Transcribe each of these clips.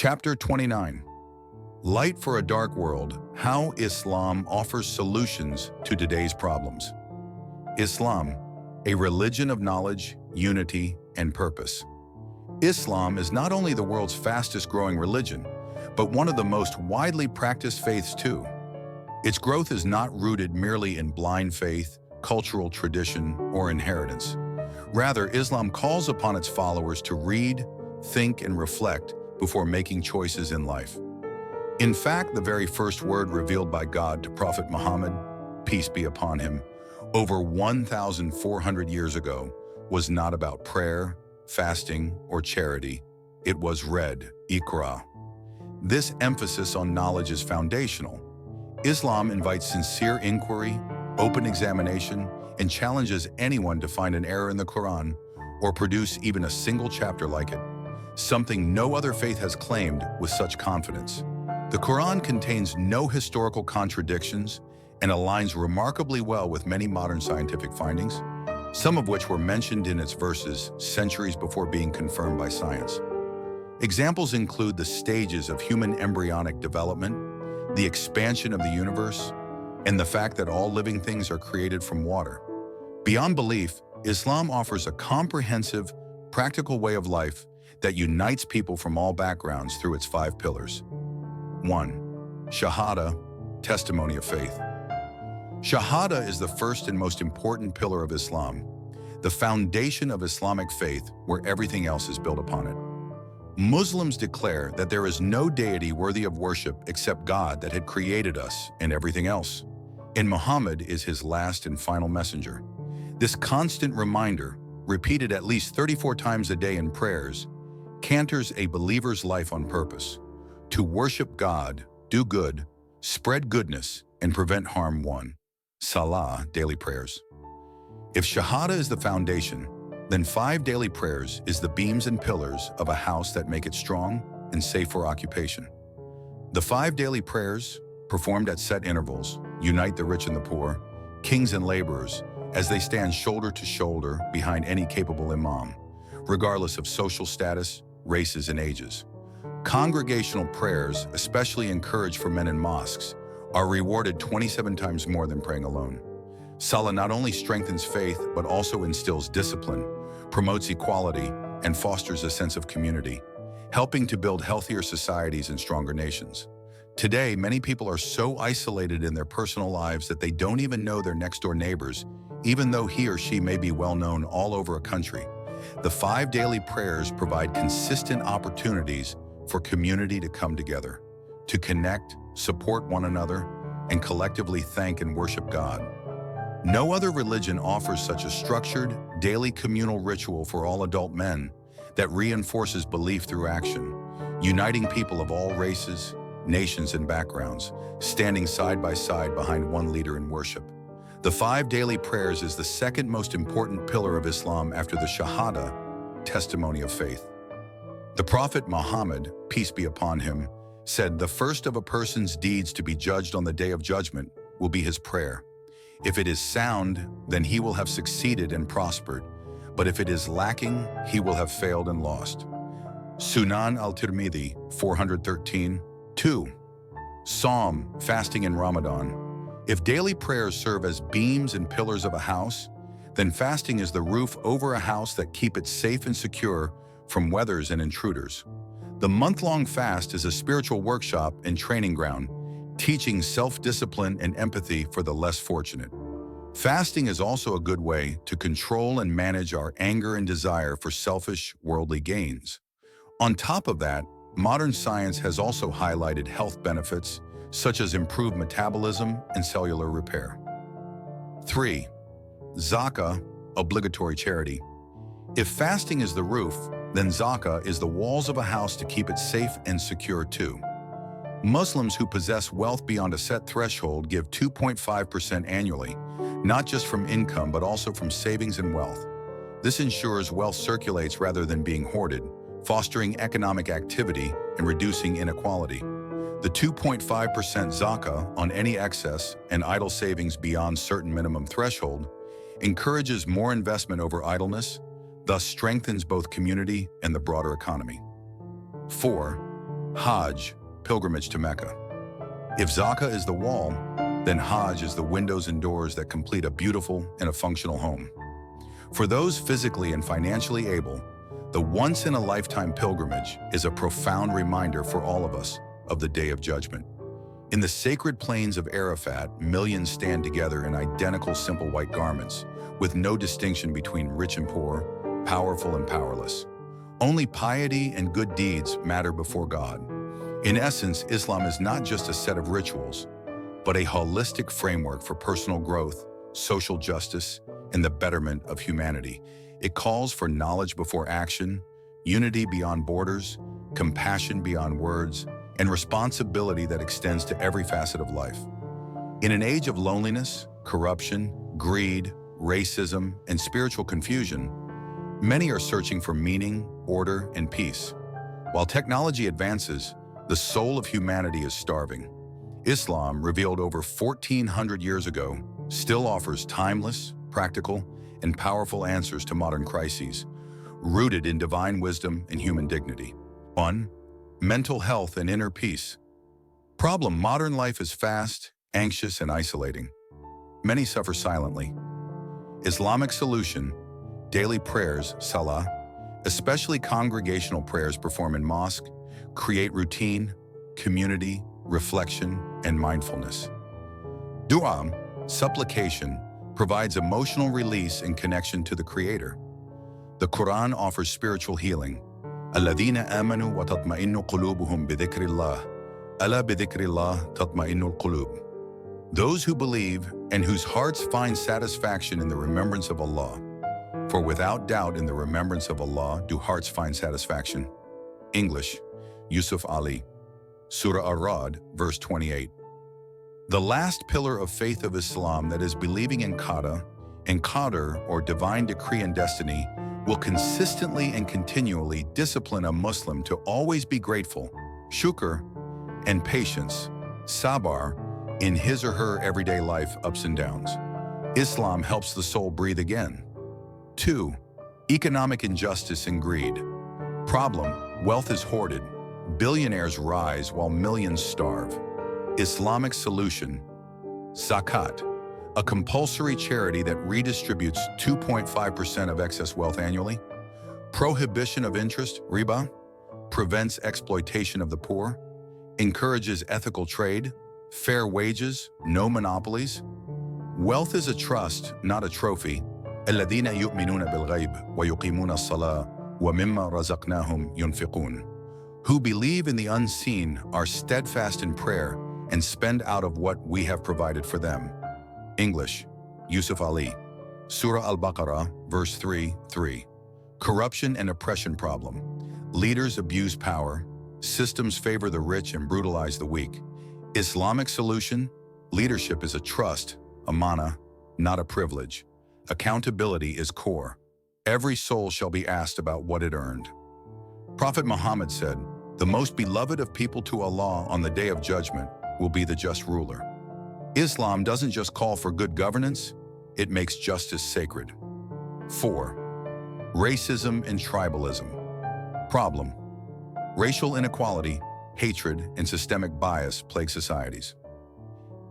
Chapter 29. Light for a Dark World: How Islam Offers Solutions to Today's Problems. Islam, a religion of knowledge, unity, and purpose. Islam is not only the world's fastest-growing religion, but one of the most widely practiced faiths too. Its growth is not rooted merely in blind faith, cultural tradition, or inheritance. Rather, Islam calls upon its followers to read, think, and reflect before making choices in life. In fact, the very first word revealed by God to Prophet Muhammad, peace be upon him, over 1,400 years ago, was not about prayer, fasting, or charity. It was read, Iqra. This emphasis on knowledge is foundational. Islam invites sincere inquiry, open examination, and challenges anyone to find an error in the Quran or produce even a single chapter like it, something no other faith has claimed with such confidence. The Quran contains no historical contradictions and aligns remarkably well with many modern scientific findings, some of which were mentioned in its verses centuries before being confirmed by science. Examples include the stages of human embryonic development, the expansion of the universe, and the fact that all living things are created from water. Beyond belief, Islam offers a comprehensive, practical way of life that unites people from all backgrounds through its 5 pillars. 1. Shahada, testimony of faith. Shahada is the first and most important pillar of Islam, the foundation of Islamic faith where everything else is built upon it. Muslims declare that there is no deity worthy of worship except God that had created us and everything else, and Muhammad is his last and final messenger. This constant reminder, repeated at least 34 times a day in prayers, canters a believer's life on purpose: to worship God, do good, spread goodness, and prevent harm. 1. Salah, daily prayers. If Shahada is the foundation, then 5 daily prayers is the beams and pillars of a house that make it strong and safe for occupation. The 5 daily prayers, performed at set intervals, unite the rich and the poor, kings and laborers, as they stand shoulder to shoulder behind any capable imam, regardless of social status, races, and ages. Congregational prayers, especially encouraged for men in mosques, are rewarded 27 times more than praying alone. Salah not only strengthens faith, but also instills discipline, promotes equality, and fosters a sense of community, helping to build healthier societies and stronger nations. Today, many people are so isolated in their personal lives that they don't even know their next-door neighbors, even though he or she may be well-known all over a country. The 5 daily prayers provide consistent opportunities for community to come together, to connect, support one another, and collectively thank and worship God. No other religion offers such a structured, daily communal ritual for all adult men that reinforces belief through action, uniting people of all races, nations, and backgrounds, standing side by side behind one leader in worship. The 5 daily prayers is the second most important pillar of Islam after the Shahada, testimony of faith. The Prophet Muhammad, peace be upon him, said the first of a person's deeds to be judged on the Day of Judgment will be his prayer. If it is sound, then he will have succeeded and prospered, but if it is lacking, he will have failed and lost. Sunan al-Tirmidhi, 413. 2. Psalm, fasting in Ramadan. If daily prayers serve as beams and pillars of a house, then fasting is the roof over a house that keep it safe and secure from weathers and intruders. The month-long fast is a spiritual workshop and training ground, teaching self-discipline and empathy for the less fortunate. Fasting is also a good way to control and manage our anger and desire for selfish, worldly gains. On top of that, modern science has also highlighted health benefits, such as improved metabolism and cellular repair. 3. Zakah, obligatory charity. If fasting is the roof, then zakah is the walls of a house to keep it safe and secure too. Muslims who possess wealth beyond a set threshold give 2.5% annually, not just from income but also from savings and wealth. This ensures wealth circulates rather than being hoarded, fostering economic activity and reducing inequality. The 2.5% zakah on any excess and idle savings beyond certain minimum threshold encourages more investment over idleness, thus strengthens both community and the broader economy. 4. Hajj, pilgrimage to Mecca. If Zakah is the wall, then Hajj is the windows and doors that complete a beautiful and a functional home. For those physically and financially able, the once-in-a-lifetime pilgrimage is a profound reminder for all of us of the Day of Judgment. In the sacred plains of Arafat, millions stand together in identical simple white garments, with no distinction between rich and poor, powerful and powerless. Only piety and good deeds matter before God. In essence, Islam is not just a set of rituals, but a holistic framework for personal growth, social justice, and the betterment of humanity. It calls for knowledge before action, unity beyond borders, compassion beyond words, and responsibility that extends to every facet of life. In an age of loneliness, corruption, greed, racism, and spiritual confusion, many are searching for meaning, order, and peace. While technology advances, the soul of humanity is starving. Islam, revealed over 1,400 years ago, still offers timeless, practical, and powerful answers to modern crises, rooted in divine wisdom and human dignity. 1. Mental health and inner peace. Problem: modern life is fast, anxious, and isolating. Many suffer silently. Islamic solution: daily prayers, salah, especially congregational prayers performed in mosque, create routine, community, reflection, and mindfulness. Dua, supplication, provides emotional release and connection to the Creator. The Quran offers spiritual healing. الَّذِينَ آمَنُوا وَتَطْمَئِنُّ قُلُوبُهُمْ بِذِكْرِ اللَّهِ أَلَا بِذِكْرِ اللَّهِ تَطْمَئِنُّ الْقُلُوبُ. Those who believe and whose hearts find satisfaction in the remembrance of Allah. For without doubt in the remembrance of Allah do hearts find satisfaction. English, Yusuf Ali. Surah Ar-Ra'd, verse 28. The last pillar of faith of Islam, that is believing in Qada and Qadr, or divine decree and destiny, will consistently and continually discipline a Muslim to always be grateful, shukr, and patience, sabar, in his or her everyday life ups and downs. Islam helps the soul breathe again. 2. Economic injustice and greed. Problem: wealth is hoarded. Billionaires rise while millions starve. Islamic solution: zakat, a compulsory charity that redistributes 2.5% of excess wealth annually. Prohibition of interest, riba, prevents exploitation of the poor. Encourages ethical trade, fair wages, no monopolies. Wealth is a trust, not a trophy. الذين يؤمنون بالغيب ويقيمون الصلاة ومما رزقناهم ينفقون. Who believe in the unseen, are steadfast in prayer, and spend out of what we have provided for them. English, Yusuf Ali. Surah Al-Baqarah, verse 3:3. Corruption and oppression problem. Leaders abuse power. Systems favor the rich and brutalize the weak. Islamic solution: leadership is a trust, amana, not a privilege. Accountability is core. Every soul shall be asked about what it earned. Prophet Muhammad said, "The most beloved of people to Allah on the day of judgment will be the just ruler." Islam doesn't just call for good governance, it makes justice sacred. 4. Racism and tribalism. Problem: racial inequality, hatred, and systemic bias plague societies.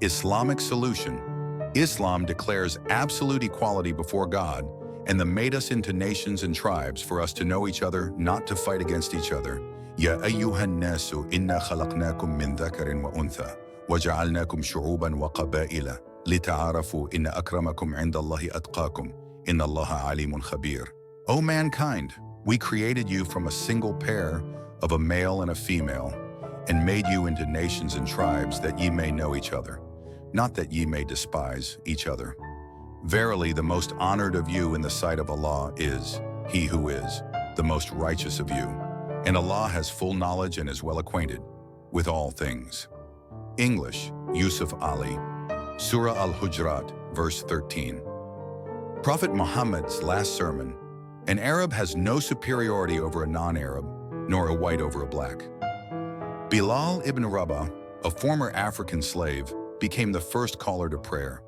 Islamic solution: Islam declares absolute equality before God and made us into nations and tribes for us to know each other, not to fight against each other. يَا أَيُّهَا النَّاسُ إِنَّا خَلَقْنَاكُم مِّن ذَكَرٍ وَأُنثَى وَجَعَلْنَاكُمْ شُعُوبًا وَقَبَائِلَ لِتَعَارَفُوا إِنَّ أَكْرَمَكُمْ عِندَ اللَّهِ أَتْقَاكُمْ إِنَّ اللَّهَ عَلِيمٌ خَبِيرٌ. O mankind, we created you from a single pair of a male and a female, and made you into nations and tribes that ye may know each other, not that ye may despise each other. Verily, the most honored of you in the sight of Allah is he who is the most righteous of you, and Allah has full knowledge and is well acquainted with all things. English, Yusuf Ali. Surah Al-Hujurat, verse 13. Prophet Muhammad's last sermon: an Arab has no superiority over a non-Arab, nor a white over a black. Bilal ibn Rabah, a former African slave, became the first caller to prayer.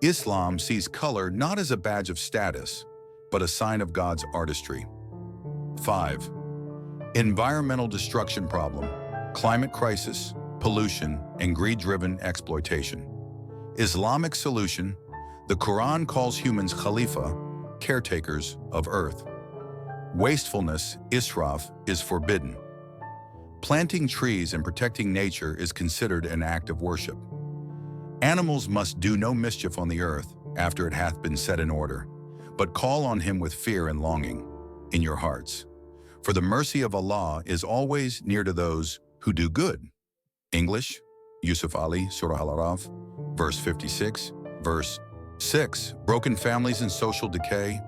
Islam sees color not as a badge of status, but a sign of God's artistry. 5. Environmental destruction problem, climate crisis, pollution, and greed-driven exploitation. Islamic solution, the Quran calls humans khalifa, caretakers of earth. Wastefulness, israf, is forbidden. Planting trees and protecting nature is considered an act of worship. Animals must do no mischief on the earth after it hath been set in order, but call on him with fear and longing in your hearts. For the mercy of Allah is always near to those who do good. English, Yusuf Ali, Surah Al-Araf, verse 56, verse 6. Broken families and social decay.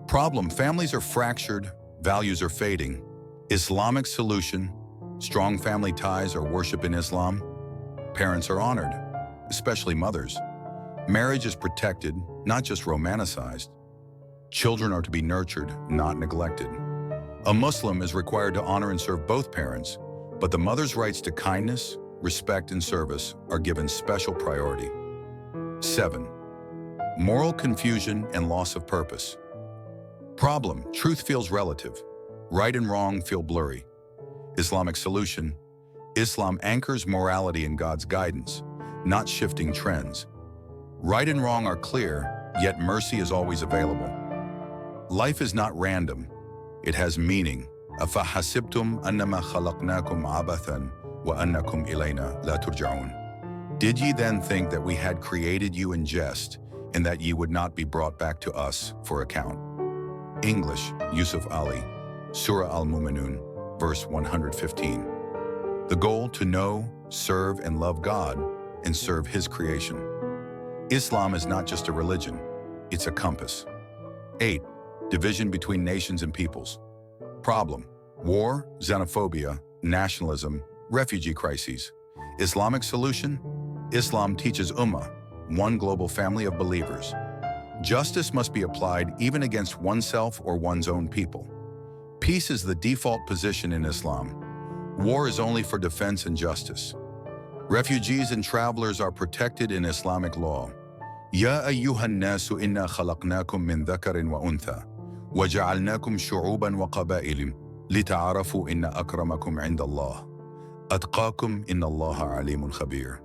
Problem, families are fractured, values are fading. Islamic solution, strong family ties are worship in Islam. Parents are honored, especially mothers. Marriage is protected, not just romanticized. Children are to be nurtured, not neglected. A Muslim is required to honor and serve both parents, but the mother's rights to kindness, respect, and service are given special priority. 7. Moral confusion and loss of purpose. Problem, truth feels relative. Right and wrong feel blurry. Islamic solution, Islam anchors morality in God's guidance, not shifting trends. Right and wrong are clear, yet mercy is always available. Life is not random. It has meaning. أَفَحَسِبْتُمْ أَنَّمَا خَلَقْنَاكُمْ عَبَثًا وَأَنَّكُمْ إِلَيْنَا لَا تُرْجَعُونَ. Did ye then think that we had created you in jest, and that ye would not be brought back to us for account? English, Yusuf Ali, Surah Al-Mu'minun, verse 115. The goal to know, serve, and love God, and serve His creation. Islam is not just a religion, it's a compass. 8. Division between nations and peoples. Problem, war, xenophobia, nationalism, refugee crises. Islamic solution, Islam teaches ummah, one global family of believers. Justice must be applied even against oneself or one's own people. Peace is the default position in Islam. War is only for defense and justice. Refugees and travelers are protected in Islamic law. يا أيها الناس إنا خلقناكم من ذكر وأنثى وجعلناكم شعوبا وقبائل لتعارفوا إن أكرمكم عند الله أتقاكم إن الله عليم خبير.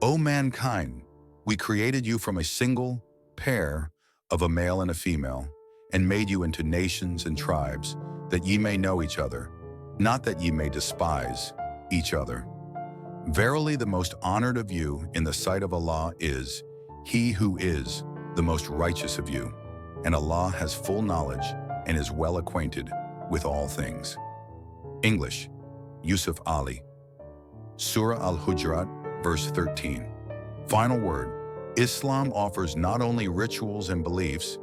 O mankind, we created you from a single pair of a male and a female, and made you into nations and tribes, that ye may know each other, not that ye may despise each other. Verily the most honored of you in the sight of Allah is He who is the most righteous of you, and Allah has full knowledge and is well acquainted with all things. English, Yusuf Ali, Surah Al-Hujurat, verse 13. Final word, Islam offers not only rituals and beliefs,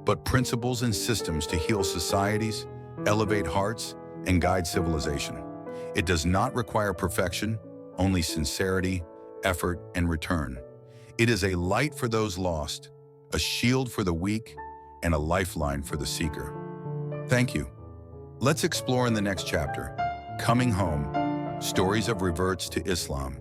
but principles and systems to heal societies, elevate hearts, and guide civilization. It does not require perfection, only sincerity, effort, and return. It is a light for those lost, a shield for the weak, and a lifeline for the seeker. Thank you. Let's explore in the next chapter, Coming Home, Stories of Reverts to Islam.